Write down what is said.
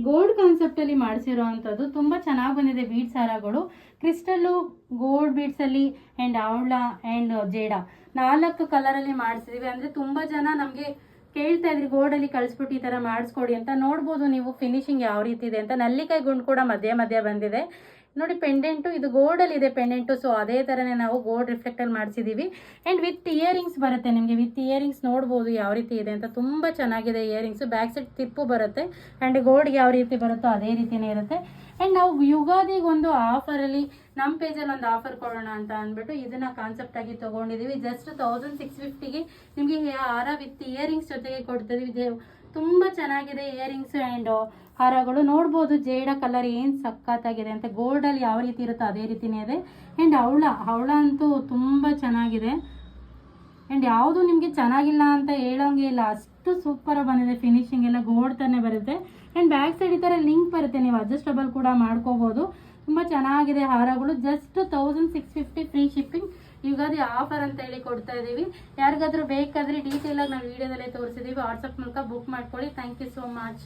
Gold ಕಾನ್ಸೆಪ್ಟಲ್ಲಿ ಮಾಡಿಸಿರೋ ಅಂಥದ್ದು. ತುಂಬ ಚೆನ್ನಾಗಿ ಬಂದಿದೆ ಬೀಡ್ಸ್ ಹಾರಗಳು. ಕ್ರಿಸ್ಟಲ್ಲು, ಗೋಲ್ಡ್ ಬೀಡ್ಸಲ್ಲಿ ಆ್ಯಂಡ್ ಅವಳ ಆ್ಯಂಡ್ ಜೇಡ 4 ಕಲರಲ್ಲಿ ಮಾಡಿಸಿದೀವಿ. ಅಂದರೆ ತುಂಬ ಜನ ನಮಗೆ ಕೇಳ್ತಾ ಇದ್ರಿ ಗೋಲ್ಡಲ್ಲಿ ಕಳಿಸ್ಬಿಟ್ಟು ಈ ಥರ ಮಾಡಿಸ್ಕೊಡಿ ಅಂತ. ನೋಡ್ಬೋದು ನೀವು ಫಿನಿಶಿಂಗ್ ಯಾವ ರೀತಿ ಇದೆ ಅಂತ. ನಲ್ಲಿಕಾಯಿ ಗುಂಡು ಕೂಡ ಮಧ್ಯ ಬಂದಿದೆ ನೋಡಿ. ಪೆಂಡೆಂಟು ಇದು ಗೋಲ್ಡಲ್ಲಿ ಇದೆ ಪೆಂಡೆಂಟು. ಸೊ ಅದೇ ಥರನೇ ನಾವು ಗೋಲ್ಡ್ ರಿಫ್ಲೆಕ್ಟಲ್ಲಿ ಮಾಡಿಸಿದ್ದೀವಿ. ಆ್ಯಂಡ್ ವಿತ್ ಇಯರಿಂಗ್ಸ್ ಬರುತ್ತೆ ನಿಮಗೆ. ವಿತ್ ಇಯರಿಂಗ್ಸ್ ನೋಡ್ಬೋದು ಯಾವ ರೀತಿ ಇದೆ ಅಂತ. ತುಂಬ ಚೆನ್ನಾಗಿದೆ ಇಯರಿಂಗ್ಸು. ಬ್ಯಾಕ್ ಸೈಡ್ ತಿಪ್ಪು ಬರುತ್ತೆ. ಆ್ಯಂಡ್ ಗೋಲ್ಡ್ಗೆ ಯಾವ ರೀತಿ ಬರುತ್ತೋ ಅದೇ ರೀತಿಯೇ ಇರುತ್ತೆ. ಆ್ಯಂಡ್ ನಾವು ಯುಗಾದಿಗೆ ಒಂದು ಆಫರಲ್ಲಿ ನಮ್ಮ ಪೇಜಲ್ಲಿ ಒಂದು ಆಫರ್ ಕೊಡೋಣ ಅಂತ ಅಂದ್ಬಿಟ್ಟು ಇದನ್ನು ಕಾನ್ಸೆಪ್ಟಾಗಿ ತೊಗೊಂಡಿದ್ದೀವಿ. ಜಸ್ಟ್ 1650ಗೆ ನಿಮಗೆ ಹಾರ ವಿತ್ ಇಯರಿಂಗ್ಸ್ ಜೊತೆಗೆ ಕೊಡ್ತಿದ್ದೀವಿ. ತುಂಬ ಚೆನ್ನಾಗಿದೆ ಇಯರಿಂಗ್ಸ್ ಆ್ಯಂಡ್ ಹಾರಗಳು. ನೋಡ್ಬೋದು ಜೇಡ ಕಲರ್ ಏನು ಸಖತ್ತಾಗಿದೆ ಅಂತ. ಗೋಲ್ಡಲ್ಲಿ ಯಾವ ರೀತಿ ಇರುತ್ತೋ ಅದೇ ರೀತಿಯೇ ಇದೆ. ಆ್ಯಂಡ್ ಅವಳ ಅಂತೂ ತುಂಬ ಚೆನ್ನಾಗಿದೆ. ಆ್ಯಂಡ್ ಯಾವುದು ನಿಮಗೆ ಚೆನ್ನಾಗಿಲ್ಲ ಅಂತ ಹೇಳೋಂಗೆ ಇಲ್ಲ, ಅಷ್ಟು ಸೂಪರ್ ಬಂದಿದೆ. ಫಿನಿಶಿಂಗ್ ಎಲ್ಲ ಗೋಲ್ಡ್ ತಾನೇ ಬರುತ್ತೆ. ಆ್ಯಂಡ್ ಬ್ಯಾಕ್ ಸೈಡ್ ಈ ಥರ ಲಿಂಕ್ ಬರುತ್ತೆ, ನೀವು ಅಡ್ಜಸ್ಟಬಲ್ ಕೂಡ ಮಾಡ್ಕೋಬೋದು. ತುಂಬ ಚೆನ್ನಾಗಿದೆ ಹಾರಗಳು. Just 1650 free shipping. Ugadi offer ಅಂತ ಹೇಳಿ ಕೊಡ್ತಾ ಇದ್ದೀವಿ. ಯಾರಿಗಾದ್ರೂ ಬೇಕಾದರೆ ಡೀಟೇಲಾಗಿ ನಾವು ವೀಡಿಯೋದಲ್ಲೇ ತೋರಿಸಿದ್ದೀವಿ. ವಾಟ್ಸಪ್ ಮೂಲಕ ಬುಕ್ ಮಾಡ್ಕೊಳ್ಳಿ. Thank you so much.